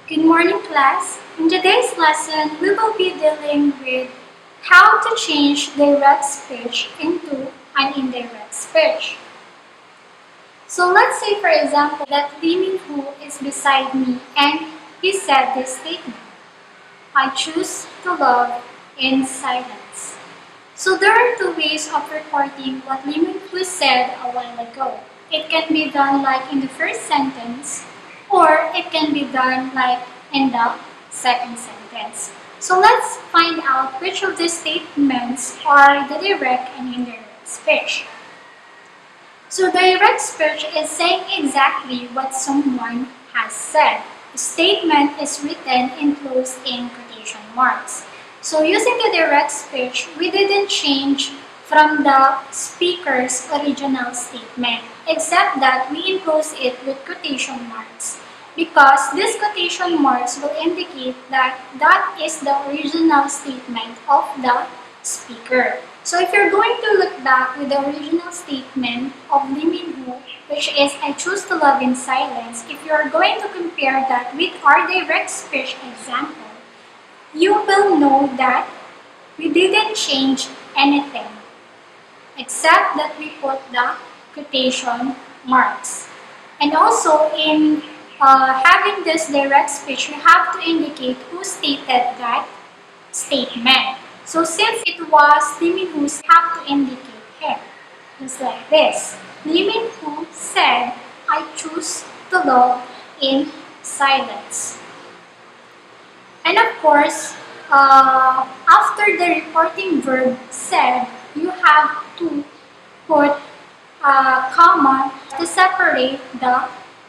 Good morning, class. In today's lesson, we will be dealing with how to change direct speech into an indirect speech. So let's say, for example, that Lee Min-Ho is beside me and he said this statement, I choose to love in silence. So there are two ways of recording what Lee Min-Ho said a while ago. It can be done like in the first sentence, or it can be done like in the second sentence. So let's find out which of these statements are the direct and indirect speech. So direct speech is saying exactly what someone has said. The statement is written enclosed in quotation marks. So using the direct speech, we didn't change from the speaker's original statement, except that we enclose it with quotation marks, because these quotation marks will indicate that that is the original statement of the speaker. So if you're going to look back with the original statement of Lee Min-Ho, which is I choose to love in silence, if you're going to compare that with our direct speech example, you will know that we didn't change anything except that we put the quotation marks. And also in having this direct speech, we have to indicate who stated that statement. So since it was Lee Min-Ho, we have to indicate him. Just like this. Lee Min-Ho said, I choose to love in silence. And of course, after the reporting verb said, you have to put a comma to separate the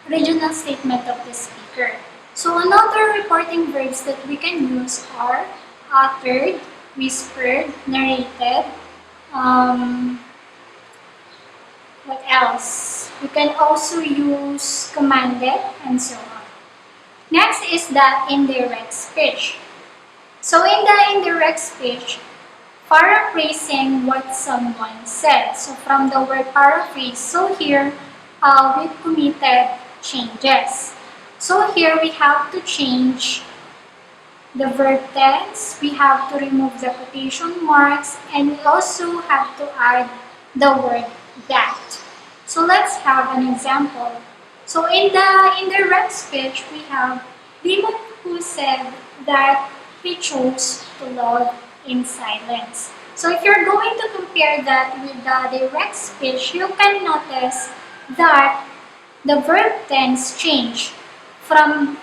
original statement of the speaker. So another reporting verbs that we can use are uttered, whispered, narrated. What else? We can also use commanded and so on. Next is the indirect speech. So in the indirect speech, paraphrasing what someone said. So from the word paraphrase, so here we committed changes. So here we have to change the verb tense, we have to remove the quotation marks, and we also have to add the word that. So let's have an example. So in the indirect speech, we have Lee Min-Ho said that he chose to love in silence. So if you're going to compare that with the direct speech, you can notice that the verb tense changed from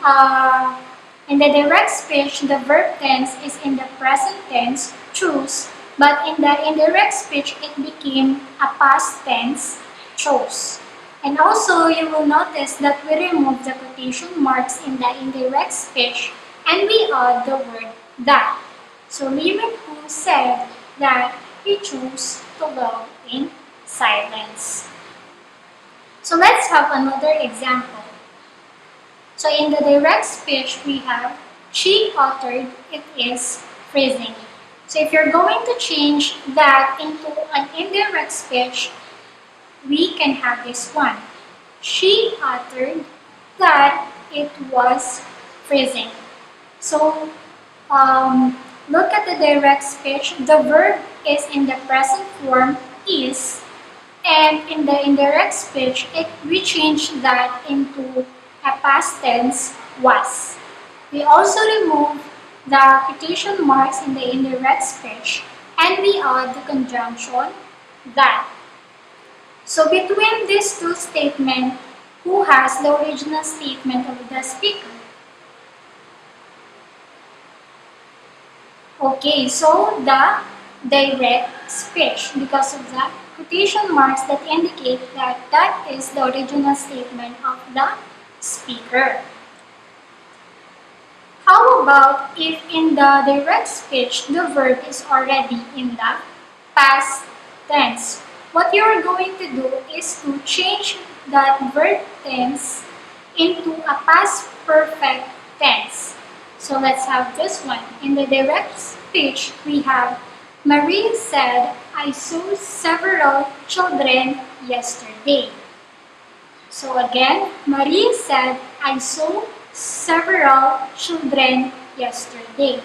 in the direct speech, the verb tense is in the present tense, choose, but in the indirect speech, it became a past tense, chose. And also, you will notice that we remove the quotation marks in the indirect speech and we add the word that. So Lee Min-Ho said that he chose to love in silence. So let's have another example. So in the direct speech, we have she uttered, it is phrasing. So if you're going to change that into an indirect speech, we can have this one. She uttered that it was phrasing. So look at the direct speech. The verb is in the present form, is, and in the indirect speech, we change that into a past tense, was. We also remove the quotation marks in the indirect speech and we add the conjunction that. So between these two statements, who has the original statement of the speaker? Okay, so the direct speech, because of the quotation marks that indicate that that is the original statement of the speaker. How about if in the direct speech the verb is already in the past tense? What you're going to do is to change that verb tense into a past perfect tense. So let's have this one. In the direct speech, we have Marie said, I saw several children yesterday. So again, Marie said, I saw several children yesterday.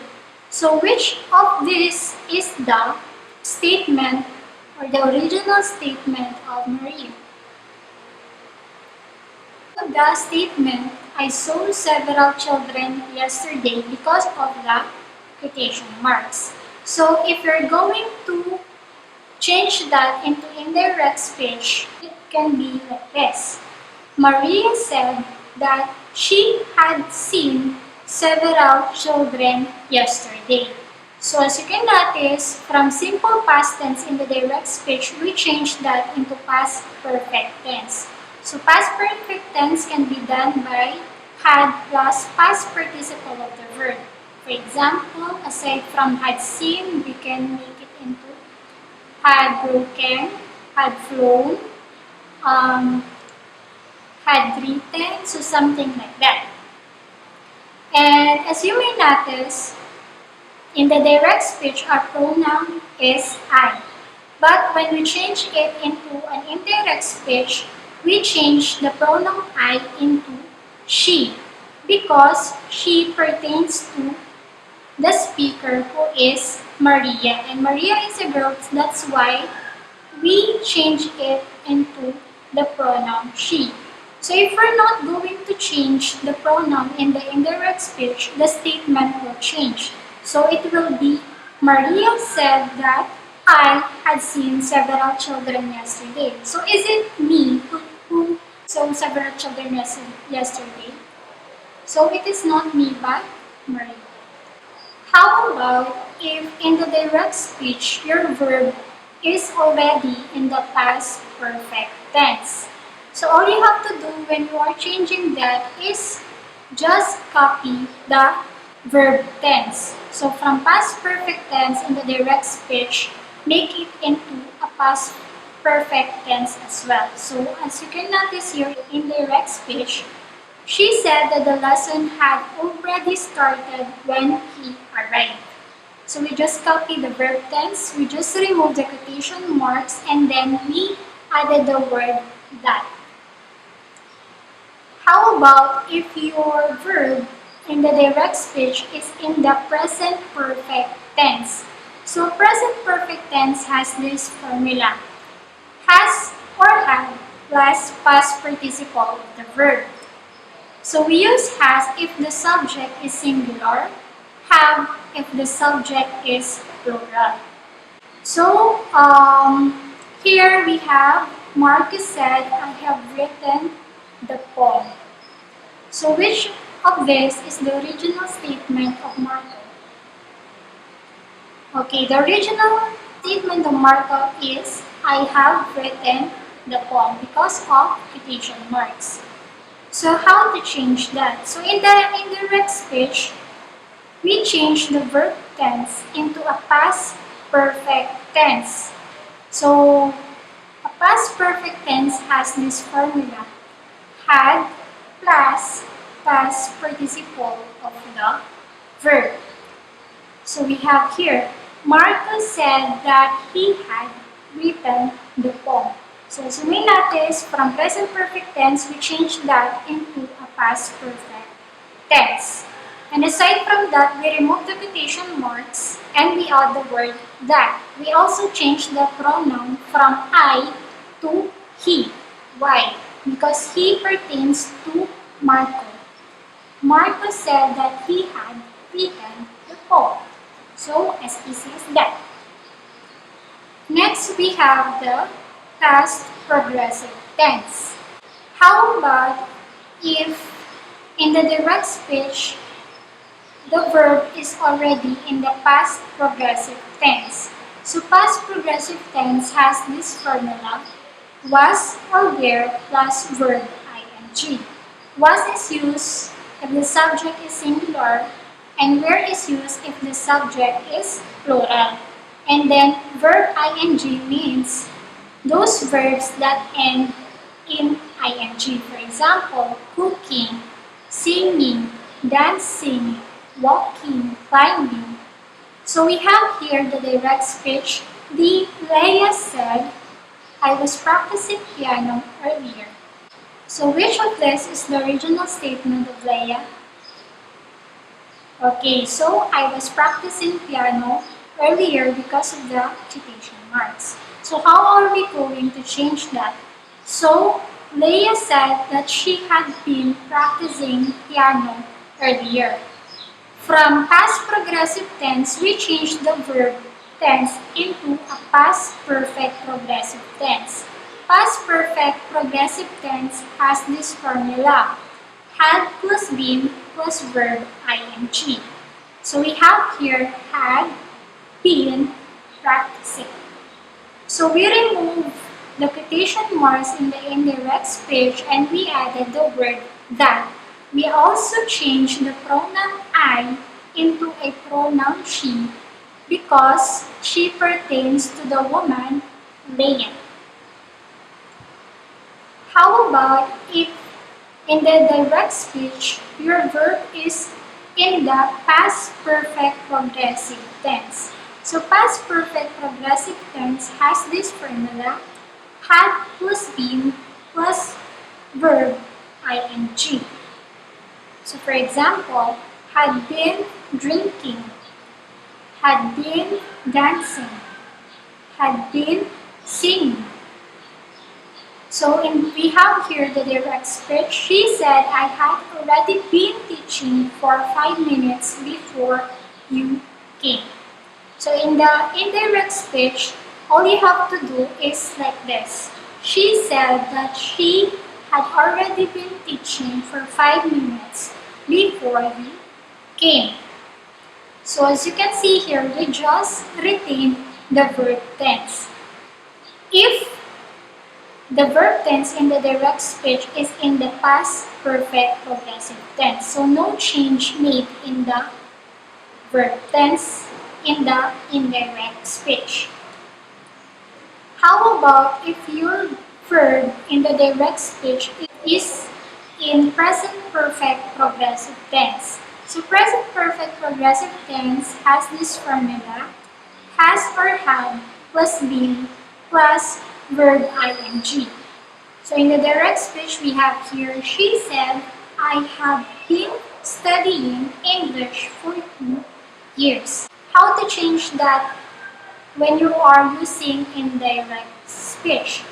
So which of these is the statement or the original statement of Maria? The statement, I saw several children yesterday, because of the quotation marks. So if you're going to change that into indirect speech, it can be like this. Maria said that she had seen several children yesterday. So as you can notice, from simple past tense in the direct speech, we change that into past perfect tense. So past perfect tense can be done by had plus past participle of the verb. For example, aside from had seen, we can make it into had broken, had flown, had written, so something like that. And as you may notice, in the direct speech, our pronoun is I. But when we change it into an indirect speech, we change the pronoun I into she, because she pertains to the speaker, who is Maria. And Maria is a girl, that's why we change it into the pronoun she. So if we're not going to change the pronoun in the indirect speech, the statement will change. So it will be, Maria said that I had seen several children yesterday. So is it me who saw several children yesterday? So it is not me, but Maria. How about if in the direct speech, your verb is already in the past perfect tense? So all you have to do when you are changing that is just copy the verb tense. So from past perfect tense in the direct speech, make it into a past perfect tense as well. So as you can notice here in direct speech, she said that the lesson had already started when he arrived. So we just copy the verb tense, we just remove the quotation marks, and then we added the word that. How about if your verb in the direct speech is in the present perfect tense? So present perfect tense has this formula. Has or had plus past participle of the verb. So we use has if the subject is singular, have if the subject is plural. So here we have Marcus said, I have written the poem. So which of this is the original statement of Marco? Okay, the original statement of Marco is, I have written the poem, because of quotation marks. So how to change that? So in the indirect speech, we change the verb tense into a past perfect tense. So a past perfect tense has this formula. Had plus past participle of the verb. So we have here, Marcus said that he had written the poem. So as you may notice, from present perfect tense, we change that into a past perfect tense. And aside from that, we remove the quotation marks and we add the word that. We also change the pronoun from I to he. Why? Because he pertains to Marco. Marco said that he had written the poem. So as easy as that. Next, we have the past progressive tense. How about if in the direct speech, the verb is already in the past progressive tense? So past progressive tense has this formula, was or were plus verb ing. Was is used if the subject is singular, and were is used if the subject is plural. And then verb ing means those verbs that end in ing. For example, cooking, singing, dancing, walking, climbing. So we have here the direct speech. Leia said, I was practicing piano earlier. So which of this is the original statement of Leia? Okay, so I was practicing piano earlier because of the quotation marks. So how are we going to change that? So Leah said that she had been practicing piano earlier. From past progressive tense, we changed the verb tense into a past perfect progressive tense. Past perfect progressive tense has this formula: had plus been plus verb ing. So we have here had been practicing. So we remove the quotation marks in the indirect speech and we added the word that. We also changed the pronoun I into a pronoun she because she pertains to the woman Leah. How about if in the direct speech your verb is in the past perfect progressive tense? So past perfect progressive tense has this formula: had plus been plus verb ing. So for example, had been drinking, had been dancing, had been singing. So we have here the direct speech. She said, I had already been teaching for 5 minutes before you came. So in the indirect speech, all you have to do is like this. She said that she had already been teaching for 5 minutes before you came. So as you can see here, we just retain the verb tense. If the verb tense in the direct speech is in the past perfect progressive tense, so no change made in the verb tense in the indirect speech. How about if your verb in the direct speech is in present perfect progressive tense? So present perfect progressive tense has this formula: has or had plus been plus verb ing. So in the direct speech we have here, she said, I have been studying English for 2 years. How to change that when you are using indirect speech?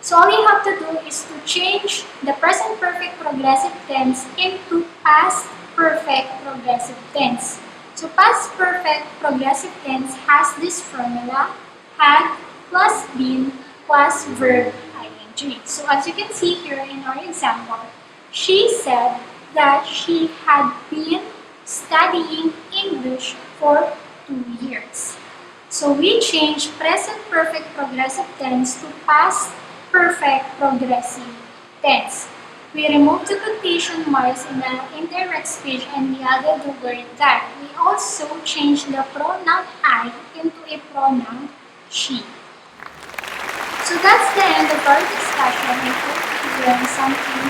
So all you have to do is to change the present perfect progressive tense into past perfect progressive tense. So past perfect progressive tense has this formula: had plus been plus verb ing. So as you can see here in our example, she said that she had been studying English for 2 years. So we change present perfect progressive tense to past perfect progressive tense. We remove the quotation marks in the indirect speech and we added the word that. We also change the pronoun I into a pronoun she. So that's the end of our discussion. I hope you learned something